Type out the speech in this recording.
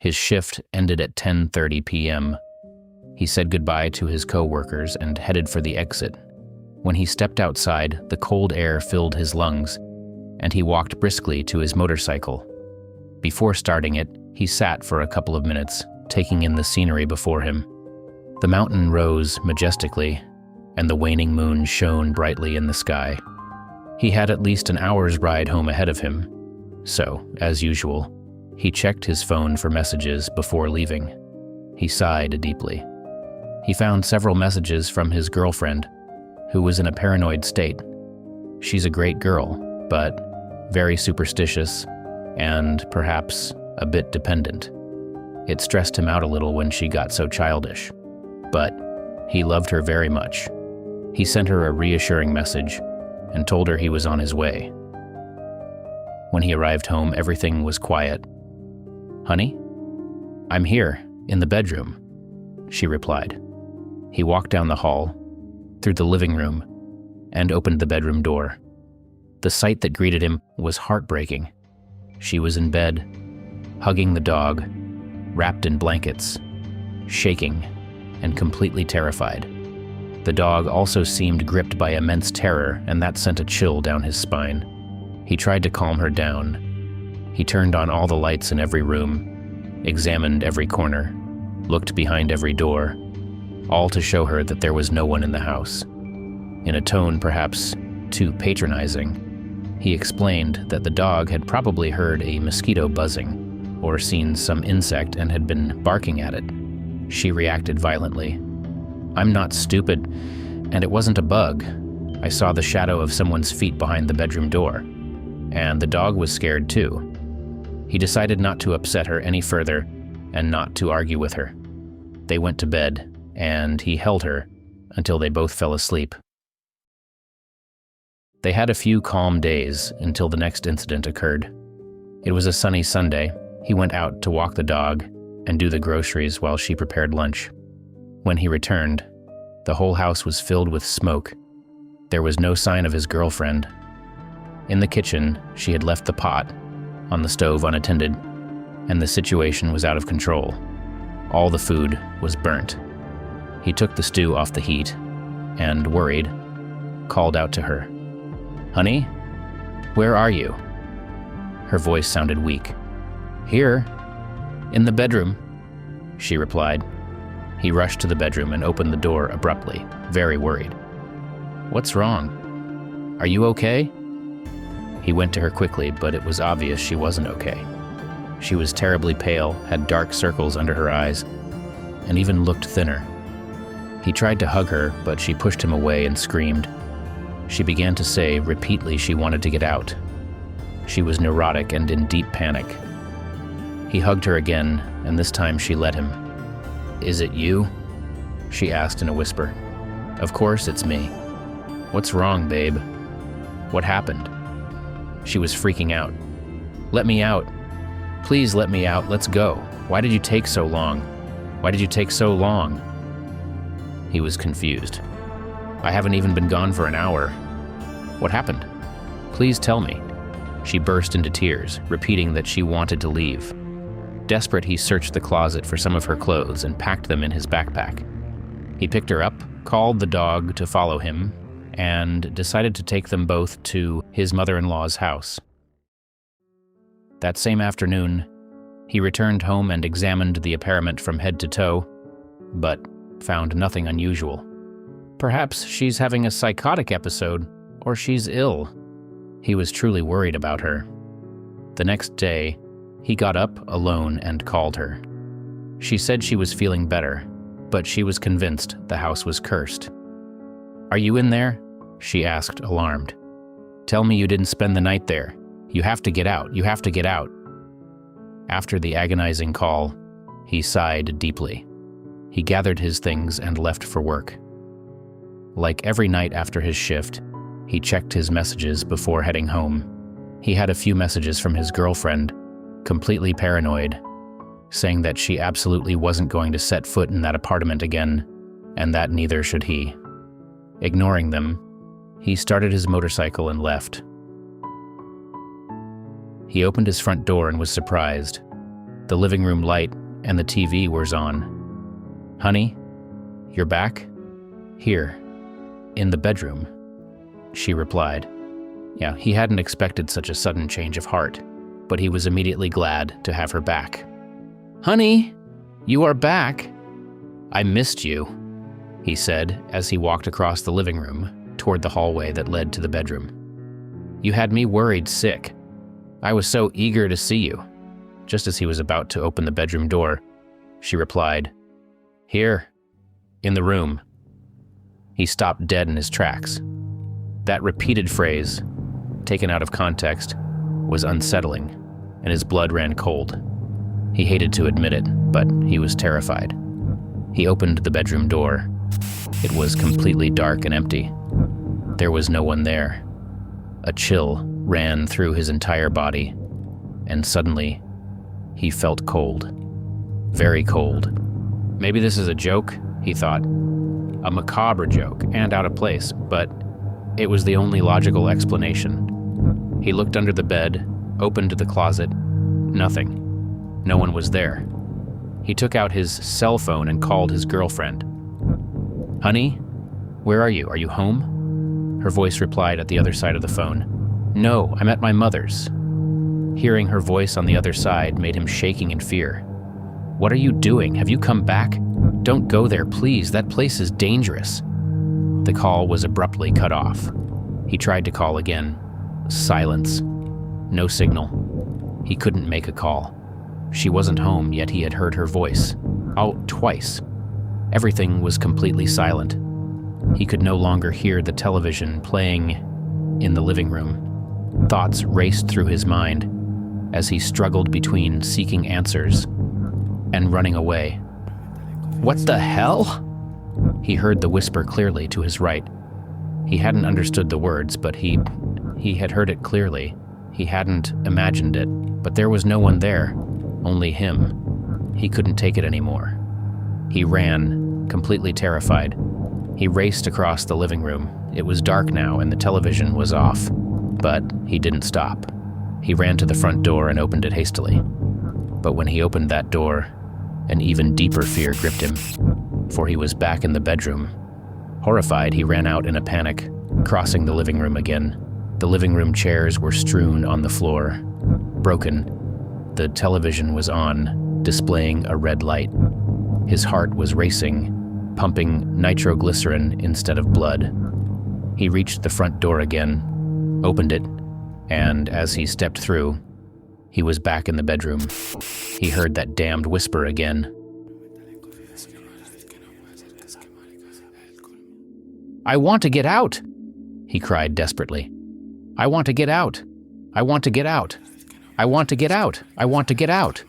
His shift ended at 10:30 p.m. He said goodbye to his co-workers and headed for the exit. When he stepped outside, the cold air filled his lungs, and he walked briskly to his motorcycle. Before starting it, he sat for a couple of minutes, taking in the scenery before him. The mountain rose majestically, and the waning moon shone brightly in the sky. He had at least an hour's ride home ahead of him, so, as usual, he checked his phone for messages before leaving. He sighed deeply. He found several messages from his girlfriend, who was in a paranoid state. She's a great girl, but very superstitious and perhaps a bit dependent. It stressed him out a little when she got so childish, but he loved her very much. He sent her a reassuring message and told her he was on his way. When he arrived home, everything was quiet. "Honey? I'm here, in the bedroom," she replied. He walked down the hall, through the living room, and opened the bedroom door. The sight that greeted him was heartbreaking. She was in bed, hugging the dog, wrapped in blankets, shaking, and completely terrified. The dog also seemed gripped by immense terror, and that sent a chill down his spine. He tried to calm her down. He turned on all the lights in every room, examined every corner, looked behind every door, all to show her that there was no one in the house. In a tone perhaps too patronizing, he explained that the dog had probably heard a mosquito buzzing or seen some insect and had been barking at it. She reacted violently. "I'm not stupid, and it wasn't a bug. I saw the shadow of someone's feet behind the bedroom door, and the dog was scared too." He decided not to upset her any further and not to argue with her. They went to bed, and he held her until they both fell asleep. They had a few calm days until the next incident occurred. It was a sunny Sunday. He went out to walk the dog and do the groceries while she prepared lunch. When he returned, the whole house was filled with smoke. There was no sign of his girlfriend. In the kitchen, she had left the pot on the stove unattended, and the situation was out of control. All the food was burnt. He took the stew off the heat and, worried, called out to her. "Honey, where are you?" Her voice sounded weak. "Here, in the bedroom," she replied. He rushed to the bedroom and opened the door abruptly, very worried. "What's wrong? Are you okay?" He went to her quickly, but it was obvious she wasn't okay. She was terribly pale, had dark circles under her eyes, and even looked thinner. He tried to hug her, but she pushed him away and screamed. She began to say repeatedly she wanted to get out. She was neurotic and in deep panic. He hugged her again, and this time she let him. "Is it you?" she asked in a whisper. "Of course it's me. What's wrong, babe? What happened?" She was freaking out. "Let me out. Please let me out. Let's go. Why did you take so long? Why did you take so long?" He was confused. "I haven't even been gone for an hour. What happened? Please tell me." She burst into tears, repeating that she wanted to leave. Desperate, he searched the closet for some of her clothes and packed them in his backpack. He picked her up, called the dog to follow him, and decided to take them both to his mother-in-law's house. That same afternoon, he returned home and examined the apartment from head to toe, but found nothing unusual. Perhaps she's having a psychotic episode, or she's ill. He was truly worried about her. The next day, he got up alone and called her. She said she was feeling better, but she was convinced the house was cursed. "Are you in there?" she asked, alarmed. "Tell me you didn't spend the night there. You have to get out. You have to get out." After the agonizing call, he sighed deeply. He gathered his things and left for work. Like every night after his shift, he checked his messages before heading home. He had a few messages from his girlfriend, completely paranoid, saying that she absolutely wasn't going to set foot in that apartment again, and that neither should he. Ignoring them, he started his motorcycle and left. He opened his front door and was surprised. The living room light and the TV was on. "Honey, you're back?" "Here, in the bedroom," she replied. Yeah, he hadn't expected such a sudden change of heart, but he was immediately glad to have her back. "Honey, you are back." "I missed you," he said as he walked across the living room toward the hallway that led to the bedroom. "You had me worried sick. I was so eager to see you." Just as he was about to open the bedroom door, she replied, "Here, in the room." He stopped dead in his tracks. That repeated phrase, taken out of context, was unsettling, and his blood ran cold. He hated to admit it, but he was terrified. He opened the bedroom door. It was completely dark and empty. There was no one there. A chill ran through his entire body, and suddenly, he felt cold. Very cold. Maybe this is a joke, he thought. A macabre joke, and out of place, but it was the only logical explanation. He looked under the bed, opened the closet. Nothing. No one was there. He took out his cell phone and called his girlfriend. "Honey, where are you? Are you home?" Her voice replied at the other side of the phone. "No, I'm at my mother's." Hearing her voice on the other side made him shaking in fear. "What are you doing? Have you come back? Don't go there, please. That place is dangerous." The call was abruptly cut off. He tried to call again. Silence. No signal. He couldn't make a call. She wasn't home, yet he had heard her voice. Oh, twice. Everything was completely silent. He could no longer hear the television playing in the living room. Thoughts raced through his mind as he struggled between seeking answers and running away. "What the hell?" He heard the whisper clearly to his right. He hadn't understood the words, but he had heard it clearly. He hadn't imagined it, but there was no one there, only him. He couldn't take it anymore. He ran, completely terrified. He raced across the living room. It was dark now and the television was off, but he didn't stop. He ran to the front door and opened it hastily. But when he opened that door, an even deeper fear gripped him, for he was back in the bedroom. Horrified, he ran out in a panic, crossing the living room again. The living room chairs were strewn on the floor, broken. The television was on, displaying a red light. His heart was racing, pumping nitroglycerin instead of blood. He reached the front door again, opened it, and as he stepped through, he was back in the bedroom. He heard that damned whisper again. "I want to get out!" he cried desperately. "I want to get out! I want to get out! I want to get out! I want to get out!"